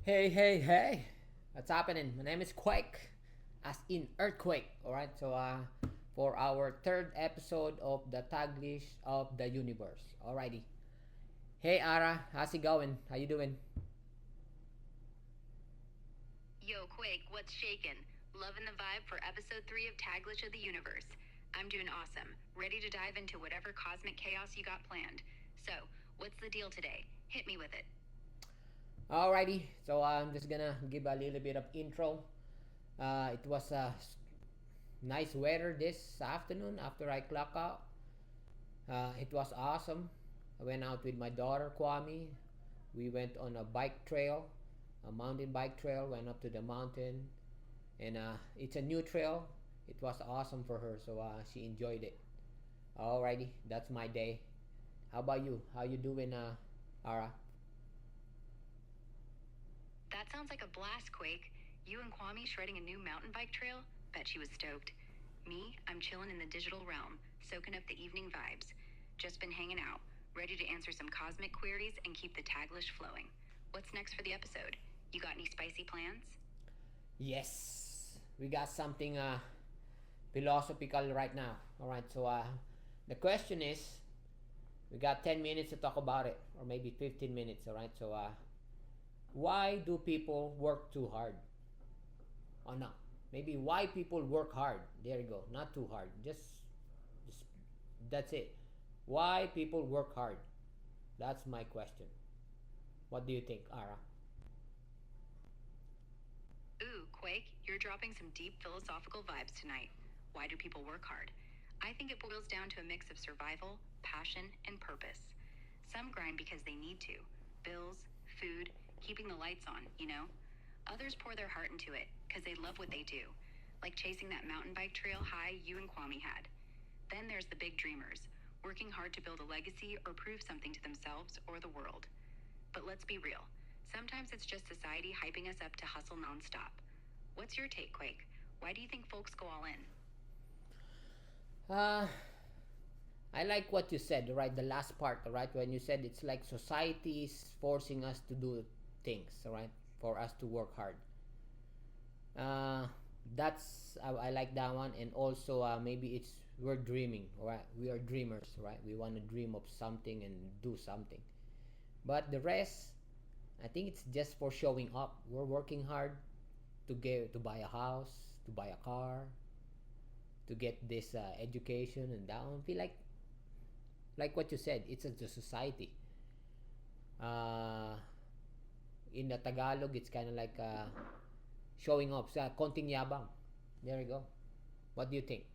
Hey, hey, hey! What's happening? My name is Quake, as in earthquake. All right. For our third episode of the Taglish of the Universe. Alrighty. Hey, Ara, how's it going? How you doing? Yo, Quake, what's shakin'? Loving the vibe for episode 3 of Taglish of the Universe. I'm doing awesome, ready to dive into whatever cosmic chaos you got planned. So, what's the deal today? Hit me with it. Alrighty. I'm just gonna give a little bit of intro. It was nice weather this afternoon after I clock out. It was awesome. I went out with my daughter Kwame. We went on a bike trail, a mountain bike trail. Went up to the mountain, and it's a new trail. It was awesome for her, so she enjoyed it. Alrighty, that's my day. How about you? How you doing, Ara? That sounds like a blast, Quake. You and Kwame shredding a new mountain bike trail? Bet she was stoked. Me, I'm chilling in the digital realm, soaking up the evening vibes. Just been hanging out, ready to answer some cosmic queries and keep the Taglish flowing. What's next for the episode? You got any spicy plans? Yes, we got something philosophical right now. All right, the question is, we got 10 minutes to talk about it, or maybe 15 minutes. All right, why do people work too hard? Oh no, maybe why people work hard. There you go, not too hard. Just that's it. Why people work hard? That's my question. What do you think, Ara? Ooh, Quake, you're dropping some deep philosophical vibes tonight. Why do people work hard? I think it boils down to a mix of survival, passion, and purpose. Some grind because they need to bills, food, keeping the lights on, you know? Others pour their heart into it because they love what they do, like chasing that mountain bike trail high you and Kwame had. Then there's the big dreamers, working hard to build a legacy or prove something to themselves or the world. But let's be real. Sometimes it's just society hyping us up to hustle nonstop. What's your take, Quake? Why do you think folks go all in? Uh, I like what you said, right? The last part, right? When you said it's like society is forcing us to do things, right? For us to work hard. Uh, I like that one, and also maybe it's we're dreaming, right? We are dreamers, right? We want to dream of something and do something. But the rest, I think it's just for showing up. We're working hard to buy a house, to buy a car, to get this education and that one. I feel like what you said, it's the society. Uh, in the Tagalog, it's kind of like showing off sa konting yabang. There you go. What do you think?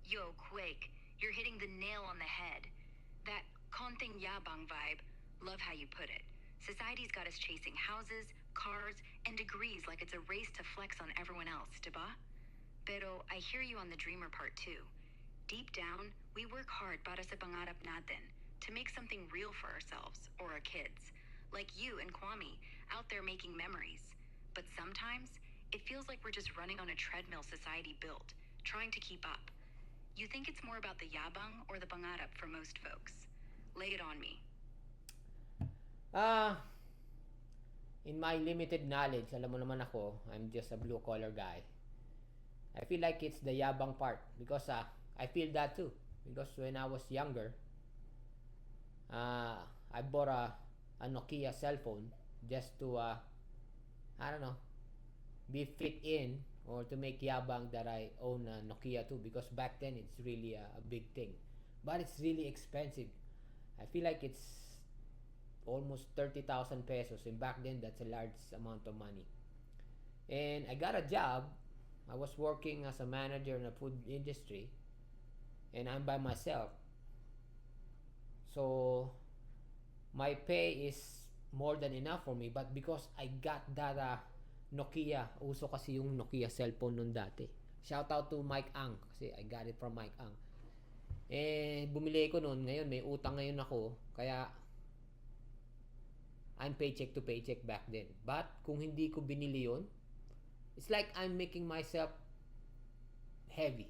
Yo, Quake, you're hitting the nail on the head. That konting yabang vibe, love how you put it. Society's got us chasing houses, cars, and degrees like it's a race to flex on everyone else, diba? Pero I hear you on the dreamer part too. Deep down, we work hard para sa pangarap natin to make something real for ourselves or our kids. Like you and Kwame, out there making memories. But sometimes, it feels like we're just running on a treadmill society built, trying to keep up. You think it's more about the yabang or the pangarap for most folks? Lay it on me. Uh, in my limited knowledge, alam mo naman ako, I'm just a blue collar guy. I feel like it's the yabang part because I feel that too. Because when I was younger, uh, I bought a Nokia cell phone just to I don't know, be fit in or to make yabang that I own a Nokia too, because back then it's really a big thing. But it's really expensive. I feel like it's almost 30,000 pesos, and back then that's a large amount of money. And I got a job. I was working as a manager in the food industry, and I'm by myself. So my pay is more than enough for me, but because I got that Nokia, uso kasi yung Nokia cellphone nun dati. Shout out to Mike Ang kasi I got it from Mike Ang. Eh, bumili ko nun. Ngayon, may utang ngayon ako. Kaya, I'm paycheck to paycheck back then. But, kung hindi ko binili yun, it's like I'm making myself heavy.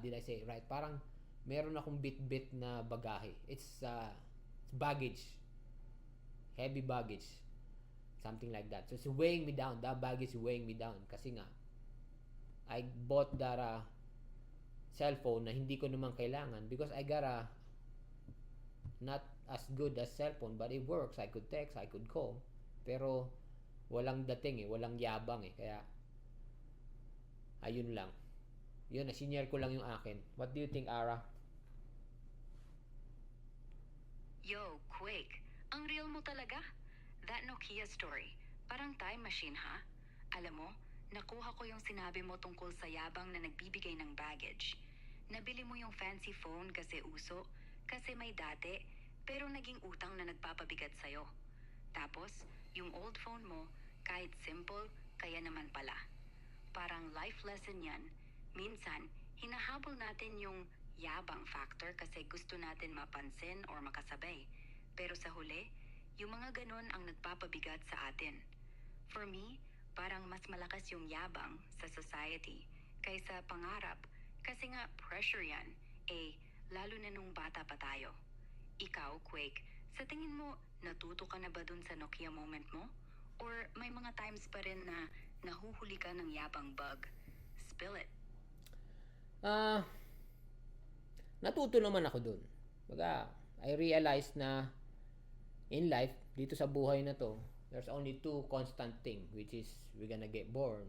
Did I say it right? Parang, meron akong bit-bit na bagahe. It's baggage. heavy baggage, something like that. So it's weighing me down. That baggage is weighing me down kasi nga I bought that cellphone na hindi ko naman kailangan because I got a not as good as cellphone but it works. I could text, I could call. Pero walang dating walang yabang kaya ayun lang. Yun, sinare ko lang yung akin. What do you think, Ara? Yo, Quake. Ang real mo talaga. That Nokia story. Parang time machine, ha? Alam mo, nakuha ko yung sinabi mo tungkol sa yabang na nagbibigay ng baggage. Nabili mo yung fancy phone kasi uso, kasi may dati, pero naging utang na nagpapabigat sa'yo. Tapos, yung old phone mo, kahit simple, kaya naman pala. Parang life lesson yan. Minsan, hinahabol natin yung yabang factor kasi gusto natin mapansin or makasabay. Pero sa huli, yung mga ganun ang nagpapabigat sa atin. For me, parang mas malakas yung yabang sa society kaysa pangarap kasi nga pressure yan, lalo na nung bata pa tayo. Ikaw, Quake, sa tingin mo, natuto ka na ba dun sa Nokia moment mo? Or may mga times pa rin na nahuhuli ka ng yabang bug? Spill it. Natuto naman ako dun. Baga, I realized na in life, dito sa buhay na to, there's only two constant thing, which is we're gonna get born,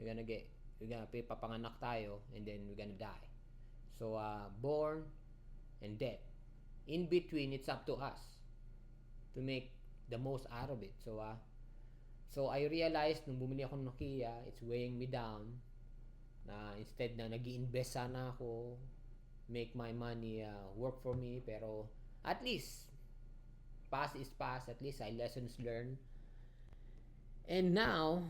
we're gonna papanganak tayo, and then we're gonna die. So, born and death. In between, it's up to us to make the most out of it. So I realized nung bumili ako ng Nokia, it's weighing me down. Na instead na nag-i-invest sana ako, make my money work for me, pero at least past is past, at least I lessons learned. And now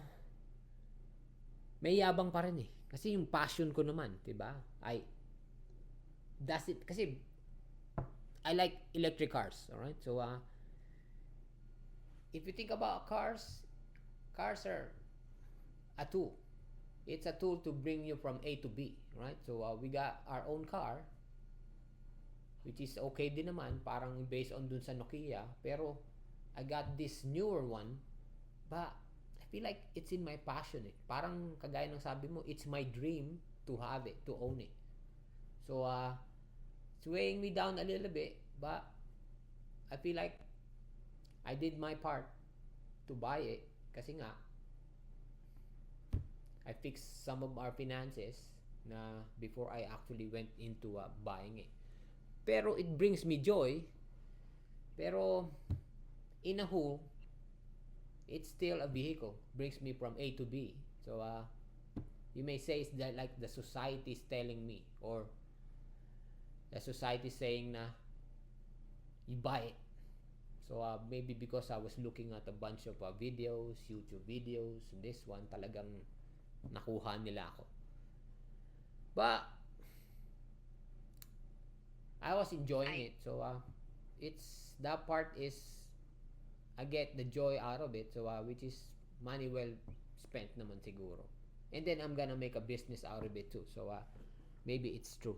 may yabang pa rin kasi yung passion ko naman, 'di ba? That's it kasi I like electric cars, all right? So if you think about cars are a tool. It's a tool to bring you from A to B, right? So we got our own car, which is okay din naman, parang based on dun sa Nokia, pero I got this newer one, but I feel like it's in my passion Parang kagaya ng sabi mo, it's my dream to have it, to own it. So it's weighing me down a little bit, but I feel like I did my part to buy it kasi nga I fixed some of our finances na before I actually went into buying it. Pero it brings me joy. Pero in a whole, it's still a vehicle. Brings me from A to B. So you may say it's that like the society is telling me, or the society is saying na you buy it. So maybe because I was looking at a bunch of videos, YouTube videos, this one talagang nakuha nila ako. But I was enjoying it. So it's that part is I get the joy out of it. So which is money well spent naman siguro. And then I'm gonna make a business out of it too. So maybe it's true.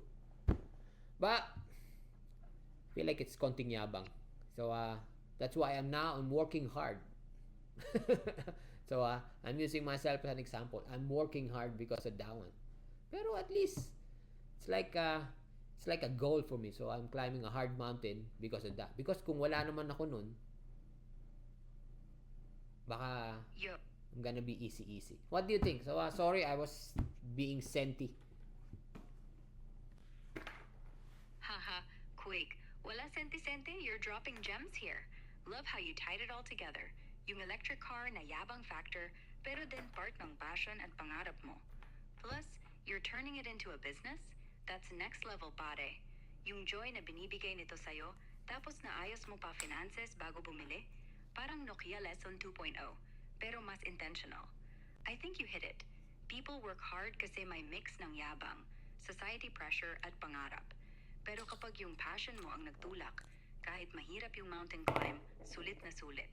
But I feel like it's konting yabang. So that's why I'm working hard. So I'm using myself as an example. I'm working hard because of that one. Pero at least it's like a goal for me. So I'm climbing a hard mountain because of that. Because kung wala naman ako nun, baka I'm gonna be easy. What do you think? So sorry, I was being senti. Haha, Quake. Wala senti-senti, you're dropping gems here. Love how you tied it all together. Yung electric car na yabang factor, pero din part ng passion at pangarap mo. Plus, you're turning it into a business? That's next level, pare. Yung joy na binibigay nito sa'yo, tapos naayos mo pa finances bago bumili? Parang Nokia Lesson 2.0, pero mas intentional. I think you hit it. People work hard kasi may mix ng yabang, society pressure at pangarap. Pero kapag yung passion mo ang nagtulak, kahit mahirap yung mountain climb, sulit na sulit.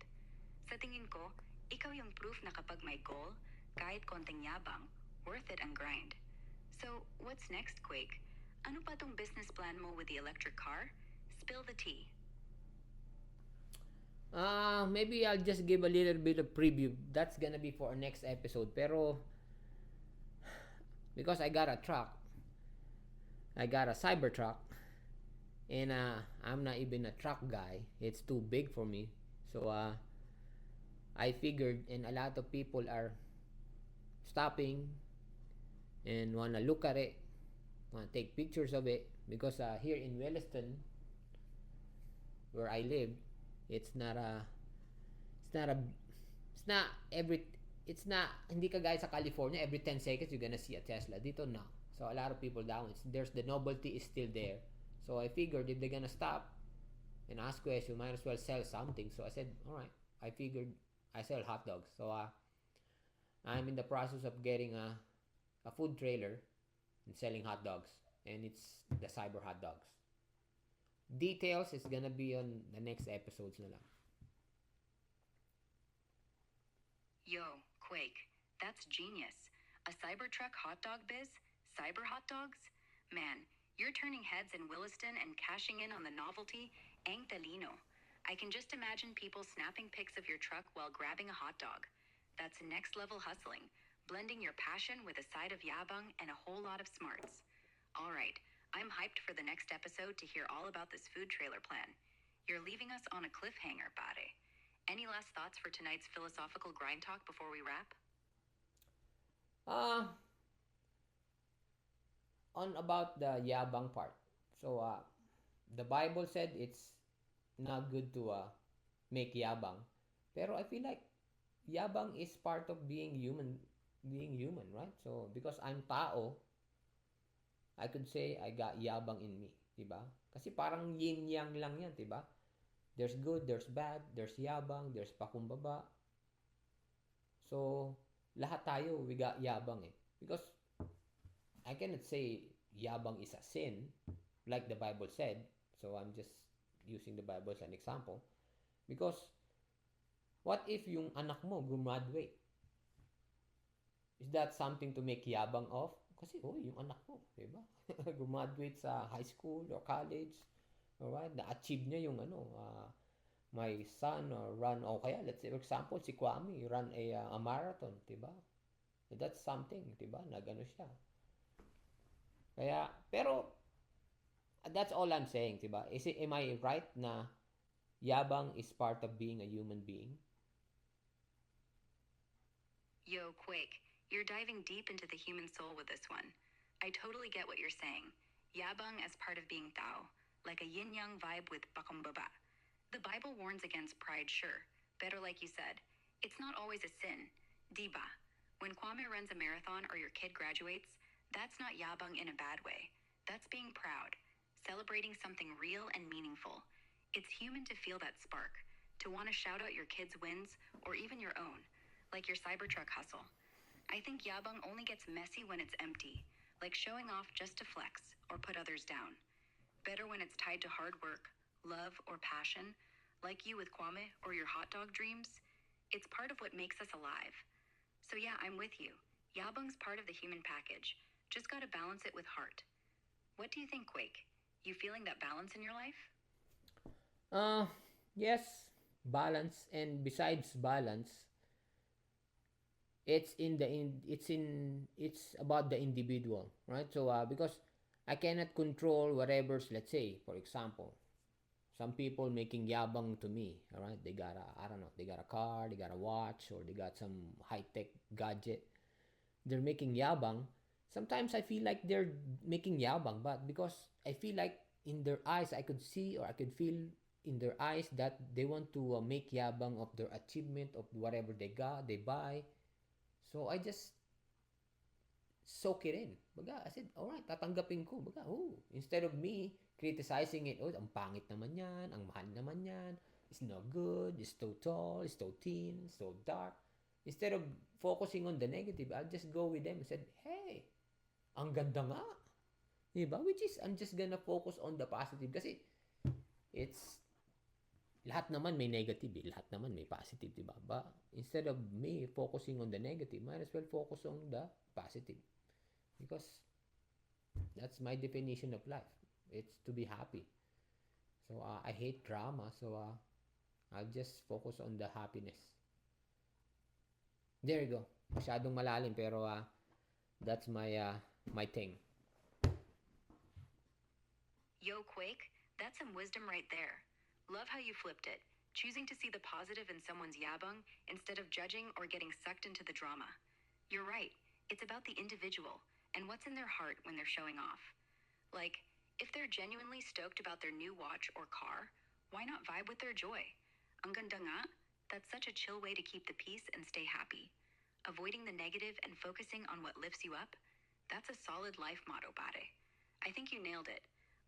Sa tingin ko, ikaw yung proof na kapag may goal, kahit konting yabang, worth it ang grind. So, what's next, Quake? Ano pa tong business plan mo with the electric car? Spill the tea. maybe I'll just give a little bit of preview. That's gonna be for our next episode. Pero because I got a truck, I got a Cybertruck, and I'm not even a truck guy. It's too big for me. So I figured, and a lot of people are stopping and wanna look at it, wanna take pictures of it because here in Williston, where I live, it's not a, it's not a, it's not every, it's not hindi ka guys sa California every 10 seconds you're gonna see a Tesla. Dito no. So a lot of people down. There's the novelty is still there. So I figured if they're gonna stop and ask questions, might as well sell something. So I said, all right. I figured I sell hot dogs. So I'm in the process of getting a food trailer and selling hot dogs, and it's the Cyber Hot Dogs. Details is gonna be on the next episodes na lang. Yo, Quake, that's genius. A Cybertruck hot dog biz? Cyber hot dogs? Man, you're turning heads in Williston and cashing in on the novelty. Ang talino. I can just imagine people snapping pics of your truck while grabbing a hot dog. That's next level hustling, blending your passion with a side of yabang and a whole lot of smarts. All right, I'm hyped for the next episode to hear all about this food trailer plan. You're leaving us on a cliffhanger, pare. Any last thoughts for tonight's philosophical grind talk before we wrap? Uh on about the yabang part. So the Bible said it's not good to make yabang. Pero I feel like yabang is part of being human, right? So because I'm tao, I could say I got yabang in me, 'di ba? Kasi parang yin yang lang 'yan, 'di ba? There's good, there's bad, there's yabang, there's pakumbaba. So lahat tayo we got yabang eh. Because I cannot say yabang is a sin like the Bible said. So I'm just using the Bible as an example because what if yung anak mo graduate? Is that something to make yabang of? Kasi yung anak mo, 'di ba? Graduate sa high school or college, alright? Na-achieve niya yung my son or run o kaya let's say for example si Kwame run a marathon, 'di ba? That's something, 'di ba? Nagano siya. Kaya pero that's all I'm saying, 'di ba? Am I right na yabang is part of being a human being? Yo, Quake, you're diving deep into the human soul with this one. I totally get what you're saying. Yabang as part of being Tao, like a yin-yang vibe with bakumbaba. The Bible warns against pride, sure. Better like you said, it's not always a sin. Diba, when Kwame runs a marathon or your kid graduates, that's not yabang in a bad way. That's being proud, celebrating something real and meaningful. It's human to feel that spark, to want to shout out your kids' wins or even your own, like your Cybertruck hustle. I think yabang only gets messy when it's empty, like showing off just to flex or put others down. Better when it's tied to hard work, love, or passion, like you with Kwame or your hot dog dreams. It's part of what makes us alive. So yeah, I'm with you. Yabang's part of the human package. Just gotta balance it with heart. What do you think, Quake? You feeling that balance in your life? Uh yes, balance, and besides balance, it's about the individual, right? So because I cannot control whatever's, let's say for example, some people making yabang to me, all right? They got a, I don't know, they got a car, they got a watch, or they got some high-tech gadget. They're making yabang. Sometimes I feel like they're making yabang, but because I feel like in their eyes I could see or I could feel in their eyes that they want to make yabang of their achievement of whatever they got, they buy. So I just soak it in. Baga, I said, alright, tatanggapin ko. Baga, instead of me criticizing it, ang pangit naman yan, ang mahal naman yan, it's no good, it's too tall, it's too thin, it's so dark. Instead of focusing on the negative, I'll just go with them and said, hey, ang ganda nga. Diba? Which is, I'm just gonna focus on the positive kasi it's, lahat naman may negative eh. Lahat naman may positive, diba? But instead of me focusing on the negative, might as well focus on the positive. Because that's my definition of life. It's to be happy. So I hate drama. So I'll just focus on the happiness. There you go. Masyadong malalim pero that's my thing. Yo, Quake, that's some wisdom right there. Love how you flipped it, choosing to see the positive in someone's yabang instead of judging or getting sucked into the drama. You're right, it's about the individual and what's in their heart when they're showing off. Like, if they're genuinely stoked about their new watch or car, why not vibe with their joy? Ang ganda nga, that's such a chill way to keep the peace and stay happy. Avoiding the negative and focusing on what lifts you up, that's a solid life motto, pare. I think you nailed it.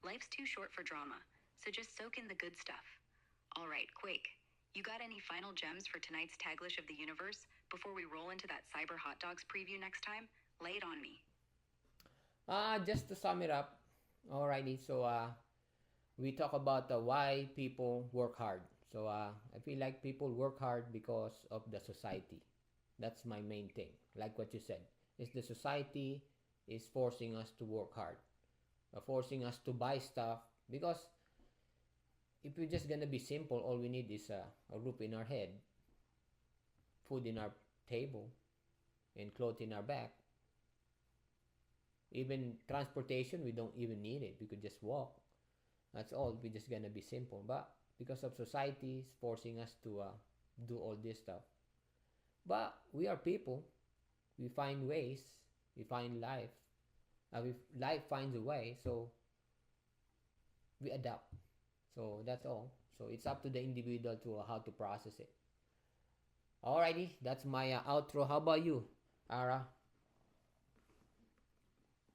Life's too short for drama, so just soak in the good stuff. All right, Quake, you got any final gems for tonight's Taglish of the Universe before we roll into that Cyber Hot Dogs preview next time? Lay it on me. Just to sum it up, alrighty. So we talk about why people work hard. So I feel like people work hard because of the society. That's my main thing. Like what you said, is the society is forcing us to work hard, forcing us to buy stuff because if we're just gonna be simple, all we need is a roof in our head, food in our table, and clothes in our back. Even transportation, we don't even need it. We could just walk. That's all. We're just gonna be simple. But because of society is forcing us to do all this stuff. But we are people. We find ways. We find life. Life finds a way. So we adapt. So that's all. So it's up to the individual to how to process it. Alrighty, that's my outro. How about you, Ara?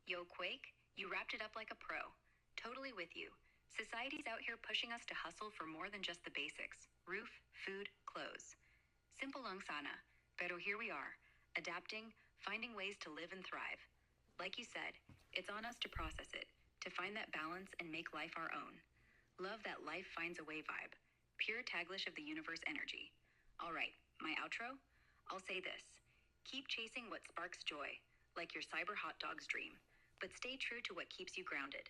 Yo, Quake, you wrapped it up like a pro. Totally with you. Society's out here pushing us to hustle for more than just the basics: roof, food, clothes. Simple lang sana, pero here we are, adapting, finding ways to live and thrive. Like you said, it's on us to process it, to find that balance and make life our own. Love that life finds a way vibe. Pure Taglish of the Universe energy. All right, my outro? I'll say this. Keep chasing what sparks joy, like your cyber hot dog's dream, but stay true to what keeps you grounded.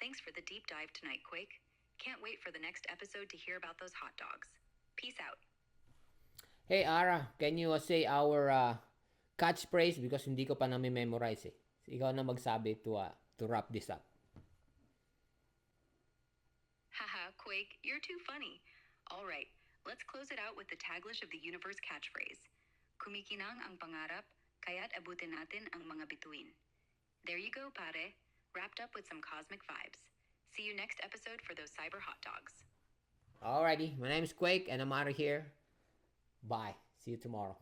Thanks for the deep dive tonight, Quake. Can't wait for the next episode to hear about those hot dogs. Peace out. Hey, Ara, can you say our catchphrase because hindi ko pa na-memorize eh. Ikaw na magsabi to wrap this up. Haha, Quake, you're too funny. All right, let's close it out with the Taglish of the Universe catchphrase. Kumikinang ang pangarap, kaya't abutin natin ang mga bituin. There you go, pare. Wrapped up with some cosmic vibes. See you next episode for those cyber hot dogs. Alrighty, my name is Quake and I'm out of here. Bye. See you tomorrow.